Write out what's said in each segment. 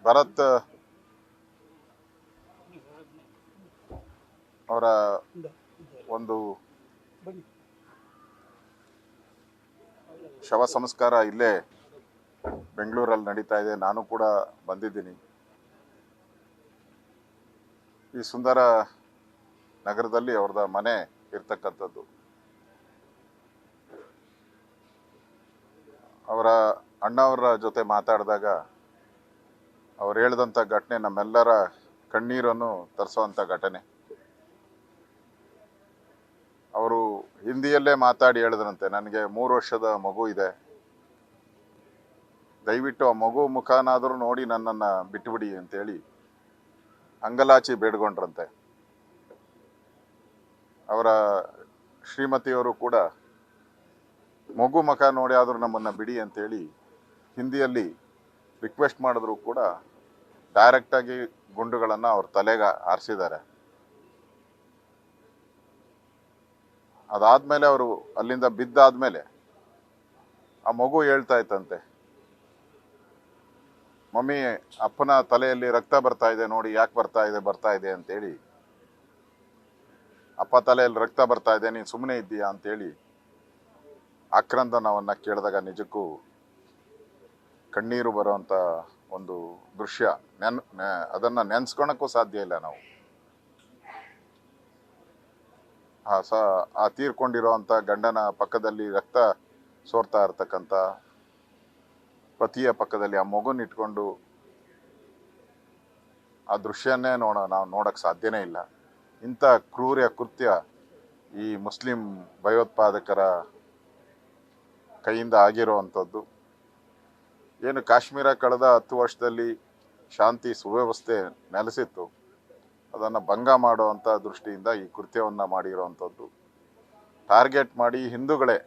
ಭರತ್ ಅವರ ಒಂದು ಶವ ಸಂಸ್ಕಾರ ಇಲ್ಲೇ ಬೆಂಗಳೂರಲ್ಲಿ ನಡೀತಾ ಇದೆ. ನಾನು ಕೂಡ ಬಂದಿದ್ದೀನಿ. ಈ ಸುಂದರ ನಗರದಲ್ಲಿ ಅವ್ರದ ಮನೆ ಇರ್ತಕ್ಕಂಥದ್ದು. ಅವರ ಅಣ್ಣವರ ಜೊತೆ ಮಾತಾಡಿದಾಗ ಅವ್ರು ಹೇಳಿದಂಥ ಘಟನೆ ನಮ್ಮೆಲ್ಲರ ಕಣ್ಣೀರನ್ನು ತರಿಸುವಂಥ ಘಟನೆ. ಅವರು ಹಿಂದಿಯಲ್ಲೇ ಮಾತಾಡಿ ಹೇಳಿದ್ರಂತೆ, ನನಗೆ 3 ವರ್ಷದ ಮಗು ಇದೆ, ದಯವಿಟ್ಟು ಆ ಮಗು ಮುಖನಾದರೂ ನೋಡಿ ನನ್ನನ್ನು ಬಿಟ್ಟುಬಿಡಿ ಅಂತೇಳಿ ಅಂಗಲಾಚಿ ಬೇಡ್ಕೊಂಡ್ರಂತೆ. ಅವರ ಶ್ರೀಮತಿಯವರು ಕೂಡ ಮಗು ಮುಖ ನೋಡಿ ಆದರೂ ನಮ್ಮನ್ನು ಬಿಡಿ ಅಂತೇಳಿ ಹಿಂದಿಯಲ್ಲಿ ರಿಕ್ವೆಸ್ಟ್ ಮಾಡಿದ್ರು ಕೂಡ ಡೈರೆಕ್ಟಾಗಿ ಗುಂಡುಗಳನ್ನು ಅವ್ರ ತಲೆಗೆ ಹಾರಿಸಿದ್ದಾರೆ. ಅದಾದ್ಮೇಲೆ ಅವರು ಅಲ್ಲಿಂದ ಬಿದ್ದಾದ್ಮೇಲೆ ಆ ಮಗು ಹೇಳ್ತಾ ಇತ್ತಂತೆ, ಮಮ್ಮಿ ಅಪ್ಪನ ತಲೆಯಲ್ಲಿ ರಕ್ತ ಬರ್ತಾ ಇದೆ ನೋಡಿ, ಯಾಕೆ ಬರ್ತಾ ಇದೆ ಅಂತೇಳಿ. ಅಪ್ಪ ತಲೆಯಲ್ಲಿ ರಕ್ತ ಬರ್ತಾ ಇದೆ, ನೀನು ಸುಮ್ಮನೆ ಇದ್ದೀಯಾ ಅಂತೇಳಿ ಆಕ್ರಂದನವನ್ನ ಕೇಳಿದಾಗ ನಿಜಕ್ಕೂ ಕಣ್ಣೀರು ಬರುವಂತ ಒಂದು ದೃಶ್ಯ. ಅದನ್ನ ನೆನ್ಸ್ಕೊಳಕ್ಕೂ ಸಾಧ್ಯ ಇಲ್ಲ ನಾವು. ಆ ತೀರ್ಕೊಂಡಿರುವಂತ ಗಂಡನ ಪಕ್ಕದಲ್ಲಿ ರಕ್ತ ಸೋರ್ತಾ ಇರ್ತಕ್ಕಂಥ ಪತಿಯ ಪಕ್ಕದಲ್ಲಿ ಆ ಮಗುನ ಇಟ್ಕೊಂಡು ಆ ದೃಶ್ಯನೇ ನಾವು ನೋಡಕ್ ಸಾಧ್ಯನೇ ಇಲ್ಲ. ಇಂಥ ಕ್ರೂರ ಕೃತ್ಯ ಈ ಮುಸ್ಲಿಂ ಭಯೋತ್ಪಾದಕರ ಕೈಯಿಂದ ಆಗಿರುವಂಥದ್ದು. ಏನು ಕಾಶ್ಮೀರ ಕಳೆದ 10 ವರ್ಷದಲ್ಲಿ ಶಾಂತಿ ಸುವ್ಯವಸ್ಥೆ ನೆಲೆಸಿತ್ತು, ಅದನ್ನು ಭಂಗ ಮಾಡುವಂಥ ದೃಷ್ಟಿಯಿಂದ ಈ ಕೃತ್ಯವನ್ನು ಮಾಡಿರುವಂಥದ್ದು. ಟಾರ್ಗೆಟ್ ಮಾಡಿ ಹಿಂದೂಗಳೇ,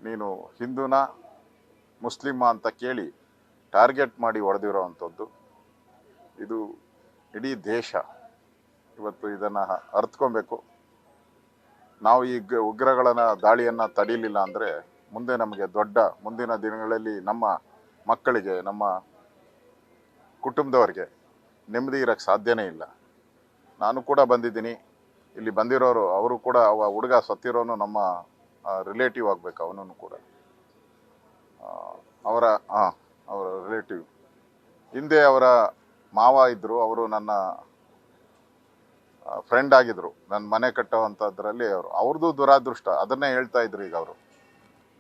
ನೀನು ಹಿಂದೂನಾ ಮುಸ್ಲಿಮ ಅಂತ ಕೇಳಿ ಟಾರ್ಗೆಟ್ ಮಾಡಿ ಹೊಡೆದಿರೋವಂಥದ್ದು. ಇದು ಇಡೀ ದೇಶ ಇವತ್ತು ಇದನ್ನು ಅರ್ಥಕೊಬೇಕು. ನಾವು ಈ ಉಗ್ರಗಳನ್ನ ದಾಳಿಯನ್ನು ತಡೀಲಿಲ್ಲ ಅಂದರೆ ಮುಂದೆ ನಮಗೆ ಮುಂದಿನ ದಿನಗಳಲ್ಲಿ ನಮ್ಮ ಮಕ್ಕಳಿಗೆ, ನಮ್ಮ ಕುಟುಂಬದವರಿಗೆ ನೆಮ್ಮದಿ ಇರೋಕ್ಕೆ ಸಾಧ್ಯನೇ ಇಲ್ಲ. ನಾನು ಕೂಡ ಬಂದಿದ್ದೀನಿ. ಇಲ್ಲಿ ಬಂದಿರೋರು ಅವರು ಕೂಡ ಹುಡುಗ ಸತ್ತಿರೋನು ನಮ್ಮ ರಿಲೇಟಿವ್ ಆಗಬೇಕು. ಅವನನ್ನು ಕೂಡ ಅವರ ರಿಲೇಟಿವ್. ಹಿಂದೆ ಅವರ ಮಾವ ಇದ್ದರು, ಅವರು ನನ್ನ ಫ್ರೆಂಡ್ ಆಗಿದ್ರು. ನನ್ನ ಮನೆ ಕಟ್ಟುವಂಥದ್ರಲ್ಲಿ ಅವ್ರದ್ದು ದುರಾದೃಷ್ಟ. ಅದನ್ನೇ ಹೇಳ್ತಾ ಇದ್ರು. ಈಗ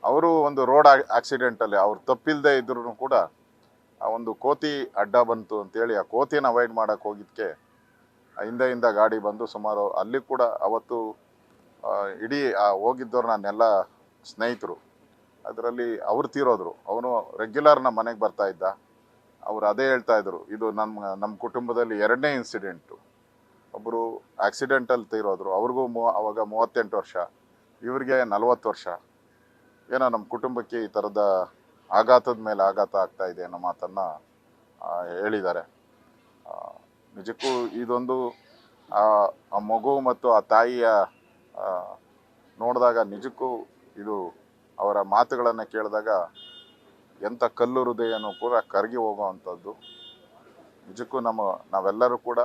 ಅವರು ಒಂದು ರೋಡ್ ಆಕ್ಸಿಡೆಂಟಲ್ಲಿ ಅವ್ರು ತಪ್ಪಿಲ್ಲದೆ ಇದ್ರು ಕೂಡ ಆ ಒಂದು ಕೋತಿ ಅಡ್ಡ ಬಂತು ಅಂತೇಳಿ ಆ ಕೋತಿನ ಅವಾಯ್ಡ್ ಮಾಡೋಕ್ಕೆ ಹೋಗಿದ್ದಕ್ಕೆ ಹಿಂದೆಯಿಂದ ಗಾಡಿ ಬಂದು ಸುಮಾರು ಅಲ್ಲಿ ಕೂಡ ಅವತ್ತು ಇಡೀ ಹೋಗಿದ್ದವ್ರು ನನ್ನೆಲ್ಲ ಸ್ನೇಹಿತರು. ಅದರಲ್ಲಿ ಅವ್ರು ತೀರೋದ್ರು. ಅವನು ರೆಗ್ಯುಲರ್ ನಮ್ಮ ಮನೆಗೆ ಬರ್ತಾ ಇದ್ದ. ಅವ್ರು ಅದೇ ಹೇಳ್ತಾ ಇದ್ರು, ಇದು ನಮ್ಮ ಕುಟುಂಬದಲ್ಲಿ 2ನೇ ಇನ್ಸಿಡೆಂಟು. ಒಬ್ಬರು ಆಕ್ಸಿಡೆಂಟಲ್ಲಿ ತೀರೋದ್ರು, ಅವ್ರಿಗೂ ಅವಾಗ 38 ವರ್ಷ, ಇವ್ರಿಗೆ 40 ವರ್ಷ. ಏನೋ ನಮ್ಮ ಕುಟುಂಬಕ್ಕೆ ಈ ಥರದ ಆಘಾತದ ಮೇಲೆ ಆಘಾತ ಆಗ್ತಾ ಇದೆ ಅನ್ನೋ ಮಾತನ್ನು ಹೇಳಿದ್ದಾರೆ. ನಿಜಕ್ಕೂ ಇದೊಂದು ಆ ಮಗು ಮತ್ತು ಆ ತಾಯಿಯ ನೋಡಿದಾಗ ನಿಜಕ್ಕೂ ಇದು ಅವರ ಮಾತುಗಳನ್ನು ಕೇಳಿದಾಗ ಎಂಥ ಕಲ್ಲು ಹೃದಯನೂ ಕೂಡ ಕರಗಿ ಹೋಗುವಂಥದ್ದು. ನಿಜಕ್ಕೂ ನಾವೆಲ್ಲರೂ ಕೂಡ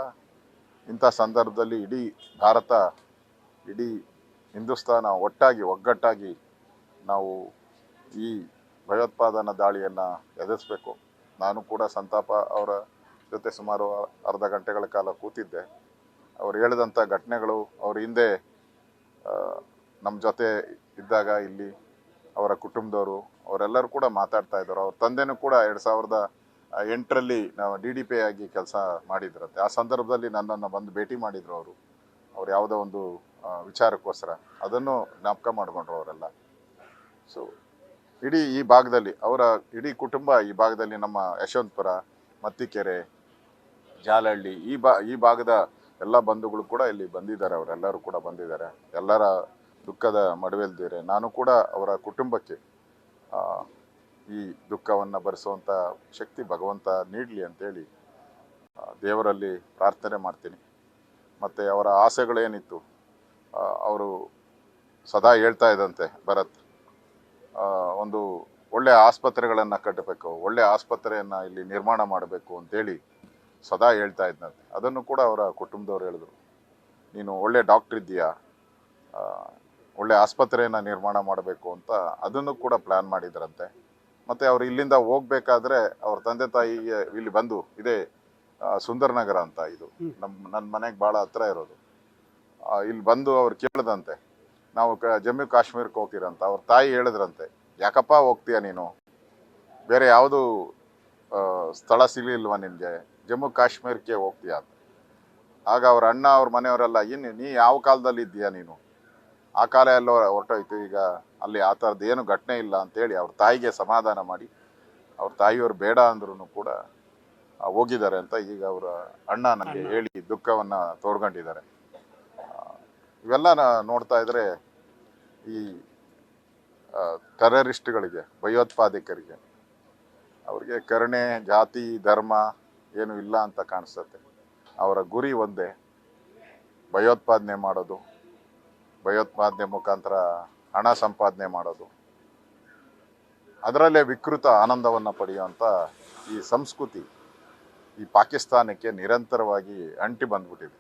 ಇಂಥ ಸಂದರ್ಭದಲ್ಲಿ ಇಡೀ ಭಾರತ, ಇಡೀ ಹಿಂದೂಸ್ತಾನ ಒಗ್ಗಟ್ಟಾಗಿ ನಾವು ಈ ಭಯೋತ್ಪಾದನಾ ದಾಳಿಯನ್ನು ಎದುರಿಸಬೇಕು. ನಾನು ಕೂಡ ಸಂತಾಪ ಅವರ ಜೊತೆ ಸುಮಾರು ಅರ್ಧ ಗಂಟೆಗಳ ಕಾಲ ಕೂತಿದ್ದೆ. ಅವ್ರು ಹೇಳಿದಂಥ ಘಟನೆಗಳು, ಅವ್ರ ಹಿಂದೆ ನಮ್ಮ ಜೊತೆ ಇದ್ದಾಗ ಇಲ್ಲಿ ಅವರ ಕುಟುಂಬದವರು ಅವರೆಲ್ಲರೂ ಕೂಡ ಮಾತಾಡ್ತಾ ಇದ್ದಾರೆ. ಅವ್ರ ತಂದೆನೂ ಕೂಡ 2008ರಲ್ಲಿ ನಾವು DDP ಆಗಿ ಕೆಲಸ ಮಾಡಿದ್ರಂತೆ. ಆ ಸಂದರ್ಭದಲ್ಲಿ ನನ್ನನ್ನು ಬಂದು ಭೇಟಿ ಮಾಡಿದ್ರು ಅವ್ರು ಯಾವುದೋ ಒಂದು ವಿಚಾರಕ್ಕೋಸ್ಕರ. ಅದನ್ನು ಜ್ಞಾಪಕ ಮಾಡಿಕೊಂಡ್ರು ಅವರೆಲ್ಲ. ಸೊ ಇಡೀ ಈ ಭಾಗದಲ್ಲಿ ಅವರ ಇಡೀ ಕುಟುಂಬ ಈ ಭಾಗದಲ್ಲಿ ನಮ್ಮ ಯಶವಂತಪುರ, ಮತ್ತಿಕೆರೆ, ಜಾಲಹಳ್ಳಿ ಈ ಭಾಗದ ಎಲ್ಲ ಬಂಧುಗಳು ಕೂಡ ಇಲ್ಲಿ ಬಂದಿದ್ದಾರೆ. ಅವರೆಲ್ಲರೂ ಕೂಡ ಬಂದಿದ್ದಾರೆ. ಎಲ್ಲರ ದುಃಖದ ಮಡುವೆಲ್ದಿದ್ದಾರೆ. ನಾನು ಕೂಡ ಅವರ ಕುಟುಂಬಕ್ಕೆ ಈ ದುಃಖವನ್ನು ಭರಿಸುವಂಥ ಶಕ್ತಿ ಭಗವಂತ ನೀಡಲಿ ಅಂತೇಳಿ ದೇವರಲ್ಲಿ ಪ್ರಾರ್ಥನೆ ಮಾಡ್ತೀನಿ. ಮತ್ತು ಅವರ ಆಸೆಗಳೇನಿತ್ತು ಅವರು ಸದಾ ಹೇಳ್ತಾ ಇದ್ದಂತೆ, ಭರತ್ ಒಂದು ಒಳ್ಳೆ ಆಸ್ಪತ್ರೆಗಳನ್ನು ಕಟ್ಟಬೇಕು, ಒಳ್ಳೆ ಆಸ್ಪತ್ರೆಯನ್ನು ಇಲ್ಲಿ ನಿರ್ಮಾಣ ಮಾಡಬೇಕು ಅಂತೇಳಿ ಸದಾ ಹೇಳ್ತಾ ಇದ್ದಂತೆ. ಅದನ್ನು ಕೂಡ ಅವರ ಕುಟುಂಬದವ್ರು ಹೇಳಿದ್ರು, ನೀನು ಒಳ್ಳೆ ಡಾಕ್ಟ್ರ್ ಇದ್ದೀಯಾ, ಒಳ್ಳೆ ಆಸ್ಪತ್ರೆಯನ್ನು ನಿರ್ಮಾಣ ಮಾಡಬೇಕು ಅಂತ ಅದನ್ನು ಕೂಡ ಪ್ಲ್ಯಾನ್ ಮಾಡಿದ್ರಂತೆ. ಮತ್ತು ಅವರು ಇಲ್ಲಿಂದ ಹೋಗ್ಬೇಕಾದ್ರೆ ಅವ್ರ ತಂದೆ ತಾಯಿಗೆ ಇಲ್ಲಿ ಬಂದು, ಇದೇ ಸುಂದರ್ ನಗರ ಅಂತ, ಇದು ನನ್ನ ಮನೆಗೆ ಭಾಳ ಹತ್ರ ಇರೋದು, ಇಲ್ಲಿ ಬಂದು ಅವ್ರು ಕೇಳಿದಂತೆ, ನಾವು ಜಮ್ಮು ಕಾಶ್ಮೀರಕ್ಕೆ ಹೋಗ್ತೀರಂತ. ಅವ್ರ ತಾಯಿ ಹೇಳಿದ್ರಂತೆ, ಯಾಕಪ್ಪ ಹೋಗ್ತೀಯ ನೀನು, ಬೇರೆ ಯಾವುದು ಸ್ಥಳ ಸಿಗಲಿಲ್ವ ನಿನಗೆ, ಜಮ್ಮು ಕಾಶ್ಮೀರಕ್ಕೆ ಹೋಗ್ತೀಯ ಅಂತ. ಆಗ ಅವ್ರ ಅಣ್ಣ ಅವ್ರ ಮನೆಯವರೆಲ್ಲ, ನೀ ಯಾವ ಕಾಲದಲ್ಲಿ ಇದ್ದೀಯಾ ನೀನು, ಆ ಕಾಲ ಎಲ್ಲ ಹೊರಟೋಯ್ತು, ಈಗ ಅಲ್ಲಿ ಆ ಥರದ್ದು ಏನು ಘಟನೆ ಇಲ್ಲ ಅಂತೇಳಿ ಅವ್ರ ತಾಯಿಗೆ ಸಮಾಧಾನ ಮಾಡಿ, ಅವ್ರ ತಾಯಿಯವರು ಬೇಡ ಅಂದ್ರೂ ಕೂಡ ಹೋಗಿದ್ದಾರೆ ಅಂತ ಈಗ ಅವರ ಅಣ್ಣ ನನಗೆ ಹೇಳಿ ದುಃಖವನ್ನು ತೋಡ್ಕೊಂಡಿದ್ದಾರೆ. ಇವೆಲ್ಲ ನೋಡ್ತಾ ಇದ್ರೆ ಈ ಟೆರರಿಸ್ಟ್ಗಳಿಗೆ, ಭಯೋತ್ಪಾದಕರಿಗೆ, ಅವ್ರಿಗೆ ಕರುಣೆ, ಜಾತಿ, ಧರ್ಮ ಏನು ಇಲ್ಲ ಅಂತ ಕಾಣಿಸುತ್ತೆ. ಅವರ ಗುರಿ ಒಂದೇ, ಭಯೋತ್ಪಾದನೆ ಮಾಡೋದು, ಭಯೋತ್ಪಾದನೆ ಮುಖಾಂತರ ಹಣ ಸಂಪಾದನೆ ಮಾಡೋದು, ಅದರಲ್ಲೇ ವಿಕೃತ ಆನಂದವನ್ನು ಪಡೆಯುವಂಥ ಈ ಸಂಸ್ಕೃತಿ ಈ ಪಾಕಿಸ್ತಾನಕ್ಕೆ ನಿರಂತರವಾಗಿ ಅಂಟಿ ಬಂದ್ಬಿಟ್ಟಿದೆ.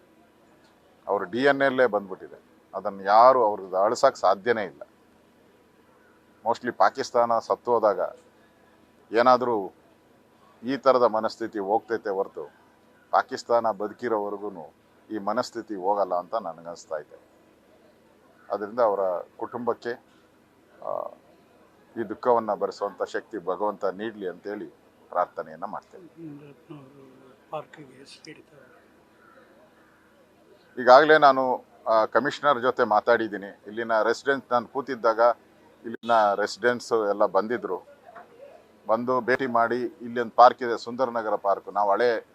ಅವ್ರ DNA ಬಂದ್ಬಿಟ್ಟಿದೆ. ಅದನ್ನು ಯಾರು ಅವ್ರದ್ದು ಅಳಿಸೋಕ್ಕೆ ಸಾಧ್ಯನೇ ಇಲ್ಲ. ಮೋಸ್ಟ್ಲಿ ಪಾಕಿಸ್ತಾನ ಸತ್ತು ಹೋದಾಗ ಏನಾದರೂ ಈ ಥರದ ಮನಸ್ಥಿತಿ ಹೋಗ್ತೈತೆ ಹೊರತು ಪಾಕಿಸ್ತಾನ ಬದುಕಿರೋವರೆಗೂ ಈ ಮನಸ್ಥಿತಿ ಹೋಗಲ್ಲ ಅಂತ ನನಗನ್ನಿಸ್ತಾ ಇದೆ. ಅದರಿಂದ ಅವರ ಕುಟುಂಬಕ್ಕೆ ಈ ದುಃಖವನ್ನು ಭರಿಸುವಂಥ ಶಕ್ತಿ ಭಗವಂತ ನೀಡಲಿ ಅಂತೇಳಿ ಪ್ರಾರ್ಥನೆಯನ್ನು ಮಾಡ್ತೇನೆ. ಈಗಾಗಲೇ ನಾನು ಕಮಿಷನರ್ ಜೊತೆ ಮಾತಾಡಿದ್ದೀನಿ. ಇಲ್ಲಿನ ರೆಸಿಡೆನ್ಸ್, ನಾನು ಕೂತಿದ್ದಾಗ ಇಲ್ಲಿನ ರೆಸಿಡೆನ್ಸ್ ಎಲ್ಲ ಬಂದಿದ್ದರು, ಬಂದು ಭೇಟಿ ಮಾಡಿ, ಇಲ್ಲಿ ಒಂದು ಪಾರ್ಕ್ ಇದೆ, ಸುಂದರ್ ನಗರ ಪಾರ್ಕ್,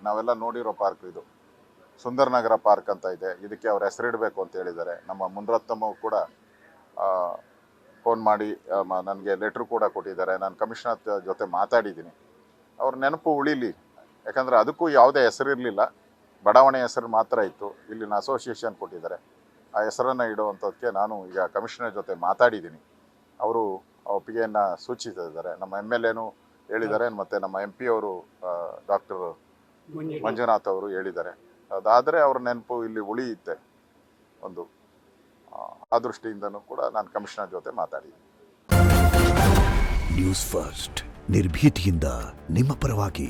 ನಾವೆಲ್ಲ ನೋಡಿರೋ ಪಾರ್ಕ್ ಇದು, ಸುಂದರ್ ನಗರ ಪಾರ್ಕ್ ಅಂತ ಇದೆ, ಇದಕ್ಕೆ ಅವ್ರ ಹೆಸರಿಡಬೇಕು ಅಂತ ಹೇಳಿದ್ದಾರೆ. ನಮ್ಮ ಮುನ್ರತ್ನಮ್ಮ ಕೂಡ ಫೋನ್ ಮಾಡಿ ನನಗೆ ಲೆಟ್ರ್ ಕೂಡ ಕೊಟ್ಟಿದ್ದಾರೆ. ನಾನು ಕಮಿಷನರ್ ಜೊತೆ ಮಾತಾಡಿದ್ದೀನಿ. ಅವ್ರ ನೆನಪು ಉಳಿಲಿ, ಯಾಕಂದರೆ ಅದಕ್ಕೂ ಯಾವುದೇ ಹೆಸರಿರಲಿಲ್ಲ, ಬಡಾವಣೆ ಹೆಸರು ಮಾತ್ರ ಇತ್ತು. ಇಲ್ಲಿನ ಅಸೋಸಿಯೇಷನ್ ಕೊಟ್ಟಿದ್ದಾರೆ, ಆ ಹೆಸರನ್ನು ಇಡುವಂಥದ್ದಕ್ಕೆ ನಾನು ಈಗ ಕಮಿಷನರ್ ಜೊತೆ ಮಾತಾಡಿದ್ದೀನಿ. ಅವರು ಒಪ್ಪಿಗೆಯನ್ನು ಸೂಚಿಸಿದ್ದಾರೆ. ನಮ್ಮ MLAನೂ ಹೇಳಿದ್ದಾರೆ, ಮತ್ತು ನಮ್ಮ MP ಅವರು ಡಾಕ್ಟರ್ ಮಂಜುನಾಥ್ ಅವರು ಹೇಳಿದ್ದಾರೆ. ಅದಾದರೆ ಅವ್ರ ನೆನಪು ಇಲ್ಲಿ ಉಳಿಯುತ್ತೆ ಒಂದು, ಆ ದೃಷ್ಟಿಯಿಂದನೂ ಕೂಡ ನಾನು ಕಮಿಷನರ್ ಜೊತೆ ಮಾತಾಡಿದ್ದೀನಿ. ನ್ಯೂಸ್ ಫಸ್ಟ್, ನಿರ್ಭೀತಿಯಿಂದ ನಿಮ್ಮ ಪರವಾಗಿ.